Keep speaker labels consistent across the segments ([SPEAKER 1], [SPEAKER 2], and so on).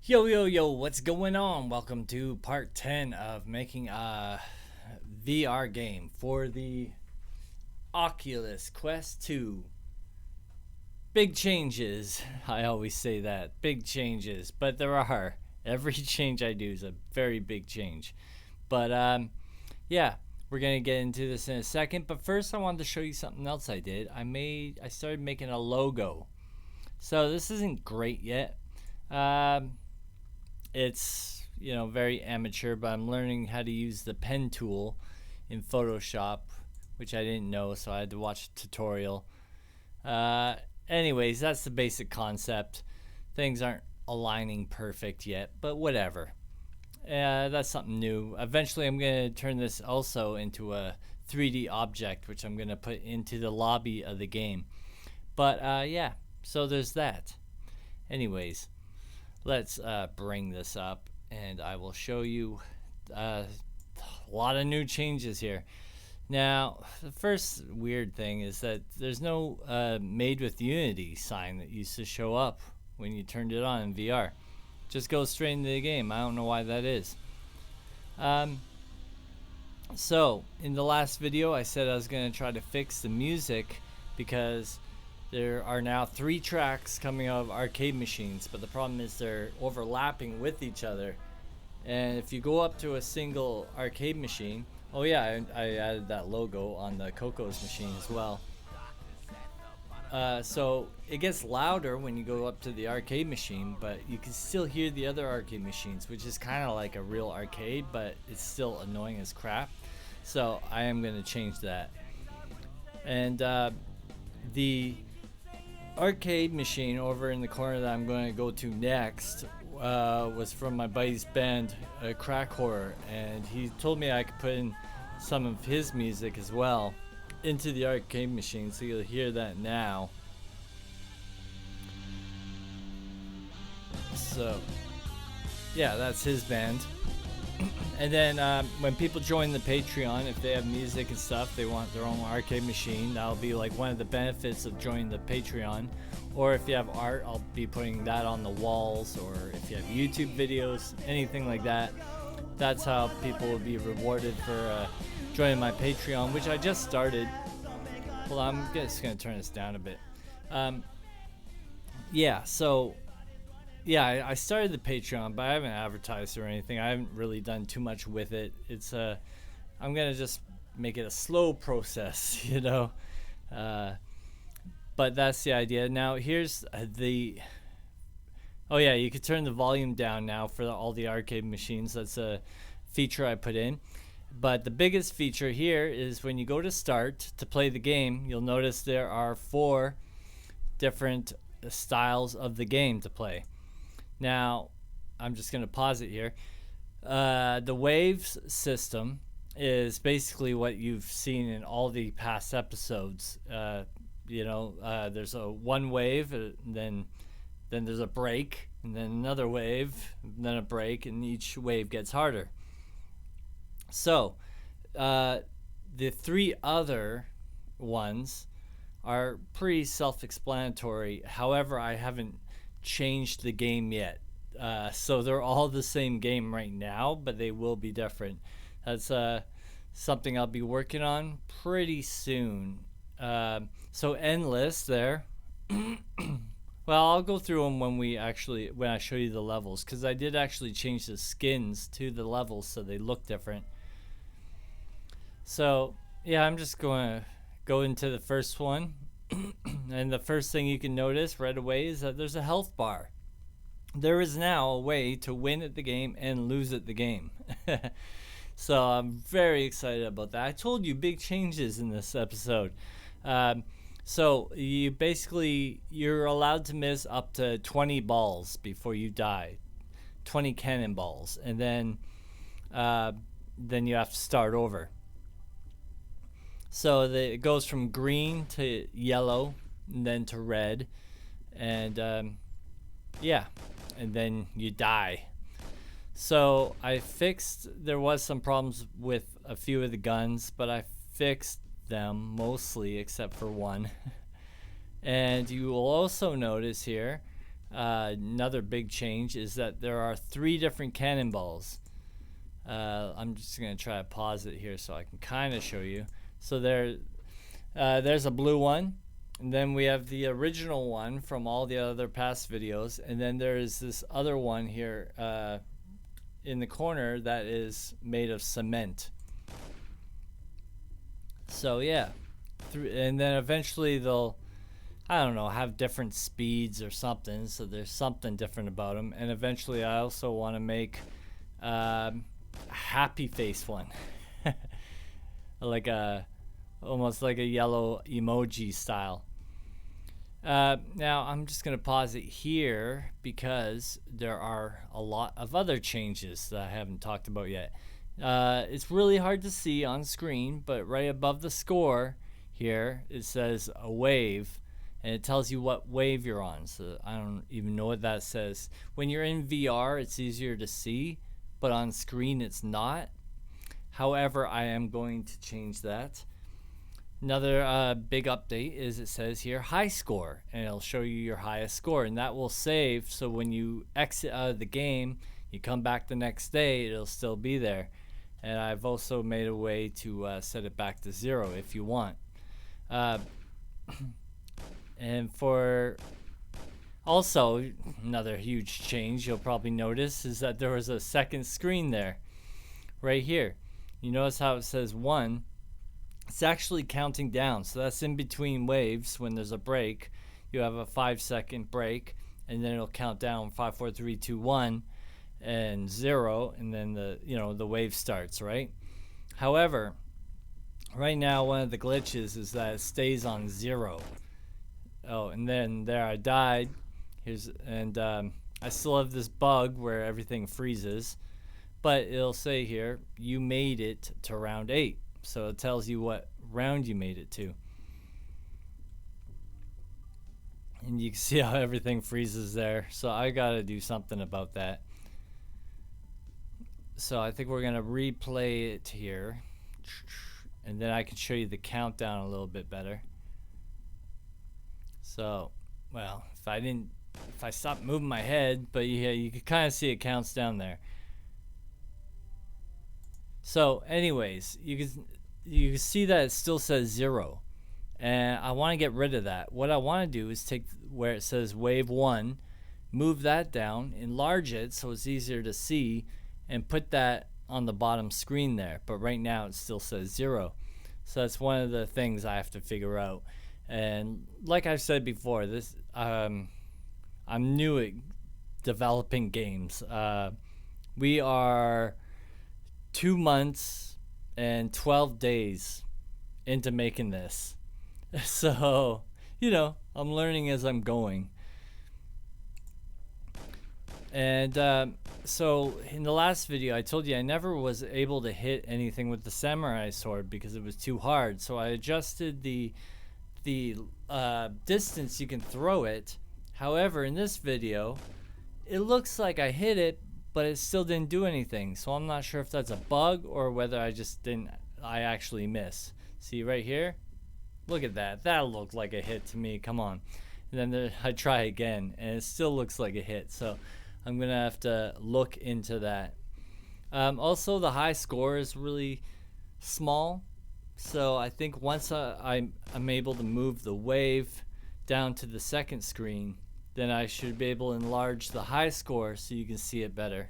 [SPEAKER 1] Yo, yo, yo, what's going on? Welcome to part 10 of making a VR game for the Oculus Quest 2. Big changes. I always say that. Big changes. But there are. Every change I do is a very big change. But, yeah, we're going to get into this in a second. But first, I wanted to show you something else I did. I started making a logo. So this isn't great yet. It's very amateur, but I'm learning how to use the pen tool in Photoshop, which I didn't know, so I had to watch a tutorial. Anyways, that's the basic concept. Things aren't aligning perfect yet, but whatever. That's something new. Eventually I'm going to turn this also into a 3D object, which I'm going to put into the lobby of the game. But yeah, so there's that. Anyways, let's bring this up and I will show you a lot of new changes here. Now, the first weird thing is that there's no made with Unity sign that used to show up when you turned it on in VR. Just goes straight into the game. I don't know why that is. So, in the last video I said I was going to try to fix the music because there are now 3 tracks coming out of arcade machines, but the problem is they're overlapping with each other. And if you go up to a single arcade machine, oh yeah, I added that logo on the Kokos machine as well. So it gets louder when you go up to the arcade machine, but you can still hear the other arcade machines, which is kind of like a real arcade, but it's still annoying as crap. So I am going to change that. And the arcade machine over in the corner that I'm going to go to next was from my buddy's band, Crack Horror, and he told me I could put in some of his music as well into the arcade machine, so you'll hear that now. So yeah, that's his band. And then when people join the Patreon, if they have music and stuff, they want their own arcade machine, that'll be like one of the benefits of joining the Patreon. Or if you have art, I'll be putting that on the walls, or if you have YouTube videos, anything like that. That's how people will be rewarded for joining my Patreon, which I just started. Well, I'm just going to turn this down a bit. Yeah, so yeah, I started the Patreon, but I haven't advertised or anything. I haven't really done too much with it. It's I'm gonna just make it a slow process, But that's the idea. Now here's the. Oh yeah, you could turn the volume down now for all the arcade machines. That's a feature I put in. But the biggest feature here is when you go to start to play the game, you'll notice there are 4 different styles of the game to play. Now, I'm just going to pause it here. The waves system is basically what you've seen in all the past episodes. There's a one wave, then there's a break, and then another wave, and then a break, and each wave gets harder. So, the 3 other ones are pretty self-explanatory. However, I haven't changed the game yet. So they're all the same game right now, but they will be different. That's something I'll be working on pretty soon. So endless there. Well, I'll go through them when I show you the levels, because I did actually change the skins to the levels so they look different. So yeah, I'm just going to go into the first one. And the first thing you can notice right away is that there's a health bar. There is now a way to win at the game and lose at the game. So I'm very excited about that. I told you big changes in this episode. So you're allowed to miss up to 20 balls before you die. 20 cannonballs. And then you have to start over. So it goes from green to yellow, and then to red, and and then you die. So there was some problems with a few of the guns, but I fixed them mostly except for one. And you will also notice here another big change is that there are 3 different cannonballs. I'm just gonna try to pause it here so I can kind of show you. So there's a blue one, and then we have the original one from all the other past videos, and then there is this other one here in the corner that is made of cement. So yeah, and then eventually they'll, I don't know, have different speeds or something, so there's something different about them. And eventually I also want to make a happy face one. Like almost like a yellow emoji style. Now I'm just gonna pause it here because there are a lot of other changes that I haven't talked about yet. It's really hard to see on screen, but right above the score here it says a wave, and it tells you what wave you're on. So I don't even know what that says. When you're in VR, it's easier to see, but on screen it's not. However, I am going to change that. Another big update is it says here Highscore, and it'll show you your highest score, and that will save, so when you exit out of the game, you come back the next day, it'll still be there. And I've also made a way to set it back to 0 if you want. And for also another huge change you'll probably notice is that there was a second screen there right here. You notice how it says 1. It's actually counting down, so that's in between waves. When there's a break, you have a 5-second break, and then it'll count down 5, 4, 3, 2, 1 and 0, and then the wave starts, right? However, right now one of the glitches is that it stays on 0. Oh, and then there I died. I still have this bug where everything freezes, but it'll say here you made it to round 8. So it tells you what round you made it to. And you can see how everything freezes there. So I gotta do something about that. So I think we're gonna replay it here, and then I can show you the countdown a little bit better. So, well, if I stop moving my head, but yeah, you can kind of see it counts down there. So anyways, you can see that it still says 0, and I want to get rid of that. What I want to do is take where it says wave 1, move that down, enlarge it so it's easier to see, and put that on the bottom screen there. But right now it still says 0. So that's one of the things I have to figure out. And like I've said before, this I'm new at developing games. We are 2 months and 12 days into making this. So, I'm learning as I'm going. And so in the last video I told you I never was able to hit anything with the samurai sword because it was too hard. So I adjusted the distance you can throw it. However, in this video it looks like I hit it, but it still didn't do anything. So I'm not sure if that's a bug or whether I actually miss. See right here? Look at that. That looked like a hit to me. Come on. And then I try again, and it still looks like a hit. So I'm going to have to look into that. Also, the high score is really small. So I think once I'm able to move the wave down to the second screen, then I should be able to enlarge the high score so you can see it better.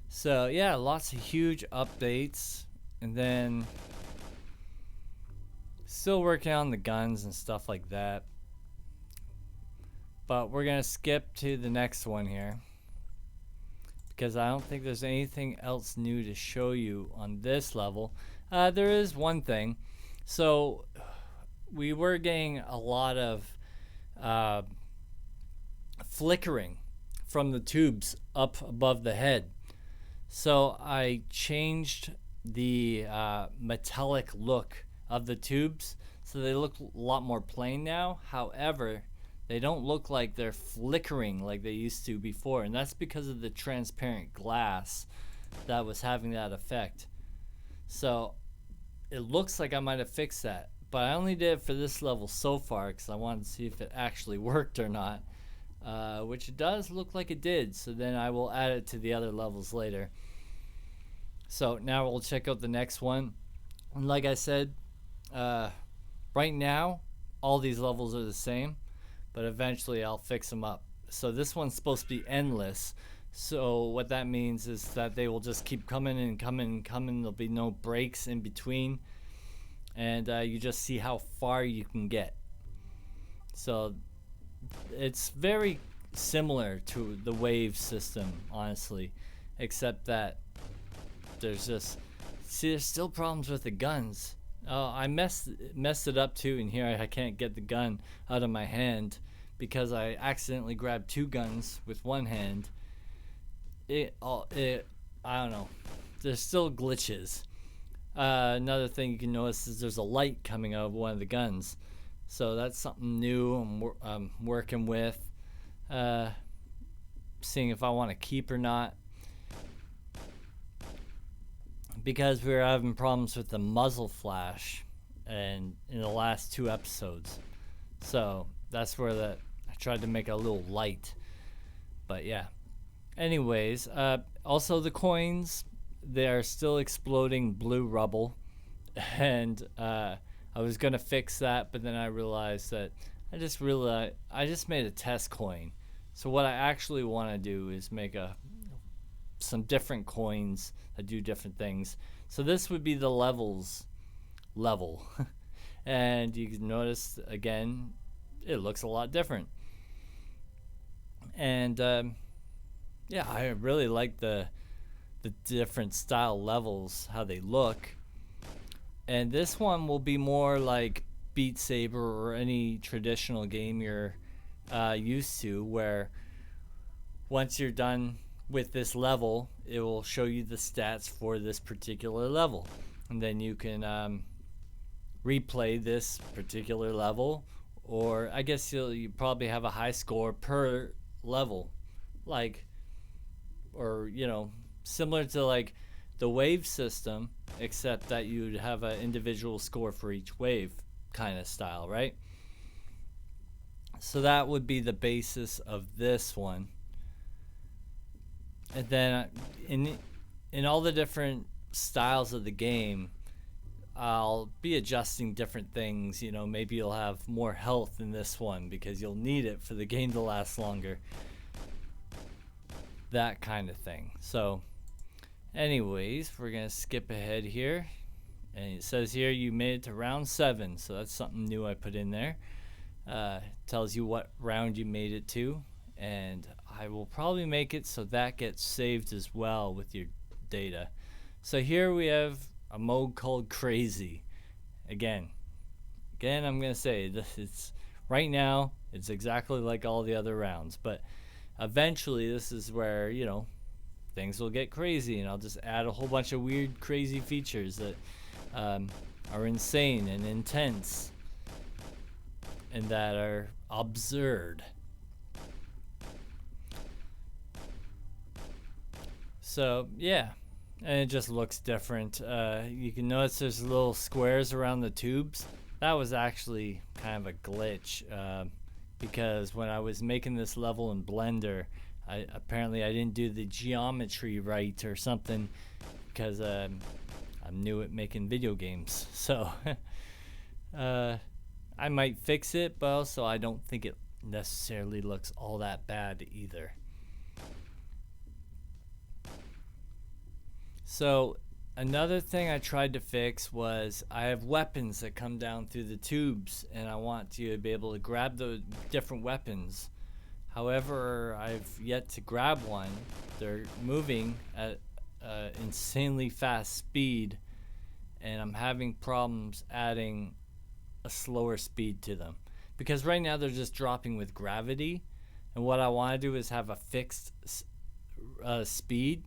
[SPEAKER 1] So yeah, lots of huge updates. And then still working on the guns and stuff like that. But we're going to skip to the next one here, because I don't think there's anything else new to show you on this level. There is one thing. So we were getting a lot of flickering from the tubes up above the head. So I changed the metallic look of the tubes so they look a lot more plain now. However, they don't look like they're flickering like they used to before, and that's because of the transparent glass that was having that effect. So it looks like I might have fixed that, but I only did it for this level so far because I wanted to see if it actually worked or not, which it does look like it did. So then I will add it to the other levels later. So now we'll check out the next one. And like I said, right now all these levels are the same, but eventually I'll fix them up. So this one's supposed to be endless. So what that means is that they will just keep coming and coming and coming. There'll be no breaks in between, and you just see how far you can get. So it's very similar to the wave system, honestly, except that there's still problems with the guns. I messed it up too, and here I can't get the gun out of my hand because I accidentally grabbed two guns with one hand. I don't know. There's still glitches. Another thing you can notice is there's a light coming out of one of the guns. So that's something new I'm working with. Seeing if I want to keep or not. Because we were having problems with the muzzle flash and in the last 2 episodes. So that's where I tried to make a little light. But yeah. Anyways, also the coins, they are still exploding blue rubble. And I was going to fix that, but then I realized that I just made a test coin. So what I actually want to do is make some different coins that do different things. So this would be the level. And you can notice again, it looks a lot different. And yeah, I really like the different style levels, how they look. And this one will be more like Beat Saber or any traditional game you're used to, where once you're done with this level, it will show you the stats for this particular level, and then you can replay this particular level, or I guess you probably have a high score per level, or similar to like the wave system, except that you'd have an individual score for each wave kind of style, right? So that would be the basis of this one. And then in all the different styles of the game, I'll be adjusting different things. Maybe you'll have more health in this one because you'll need it for the game to last longer. That kind of thing. So anyways, we're going to skip ahead here. And it says here you made it to round 7. So that's something new I put in there. Tells you what round you made it to. And I will probably make it so that gets saved as well with your data. So here we have a mode called Crazy. Again, I'm going to say this, right now it's exactly like all the other rounds, but eventually this is where, things will get crazy, and I'll just add a whole bunch of weird, crazy features that are insane and intense and that are absurd. So yeah, and it just looks different. You can notice there's little squares around the tubes. That was actually kind of a glitch, because when I was making this level in Blender, apparently I didn't do the geometry right or something, because I'm new at making video games. So I might fix it, but also I don't think it necessarily looks all that bad either. So another thing I tried to fix was I have weapons that come down through the tubes, and I want you to be able to grab the different weapons. However, I've yet to grab one. They're moving at insanely fast speed, and I'm having problems adding a slower speed to them. Because right now they're just dropping with gravity, and what I want to do is have a fixed speed.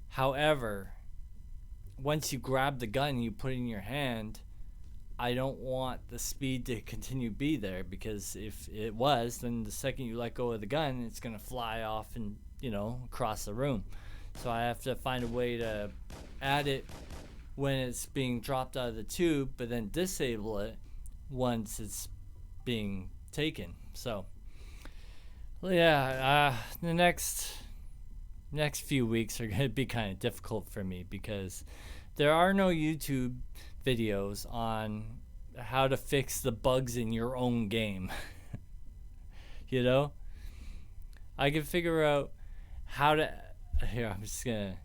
[SPEAKER 1] However, once you grab the gun and you put it in your hand, I don't want the speed to continue to be there, because if it was, then the second you let go of the gun, it's going to fly off and, across the room. So I have to find a way to add it when it's being dropped out of the tube, but then disable it once it's being taken. So yeah, the next few weeks are going to be kind of difficult for me because there are no YouTube videos on how to fix the bugs in your own game. You know, I can figure out how to. Here, I'm just gonna.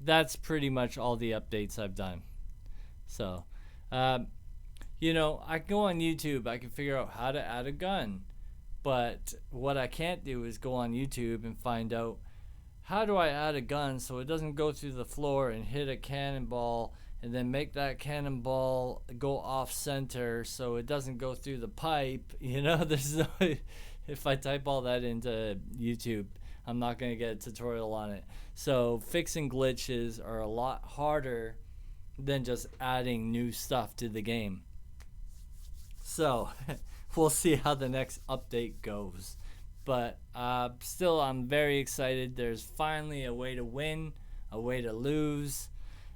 [SPEAKER 1] That's pretty much all the updates I've done. So, you know, I can go on YouTube. I can figure out how to add a gun, but what I can't do is go on YouTube and find out how do I add a gun so it doesn't go through the floor and hit a cannonball and then make that cannonball go off center so it doesn't go through the pipe. You know, there's no. If I type all that into YouTube, I'm not going to get a tutorial on it. So fixing glitches are a lot harder than just adding new stuff to the game. So we'll see how the next update goes. But still, I'm very excited. There's finally a way to win, a way to lose.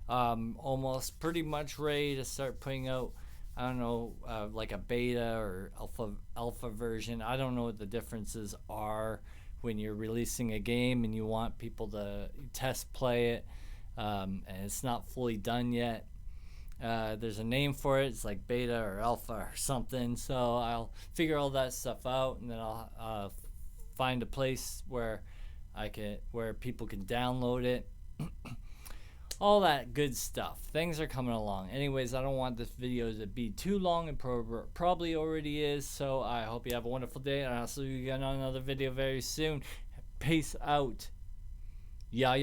[SPEAKER 1] Almost pretty much ready to start putting out, I don't know, like a beta or alpha version. I don't know what the differences are when you're releasing a game and you want people to test play it, and it's not fully done yet. There's a name for it. It's like beta or alpha or something. So I'll figure all that stuff out, and then I'll find a place where people can download it. All that good stuff. Things are coming along. Anyways, I don't want this video to be too long, and probably already is. So I hope you have a wonderful day, and I'll see you again on another video very soon. Peace out. Yeah.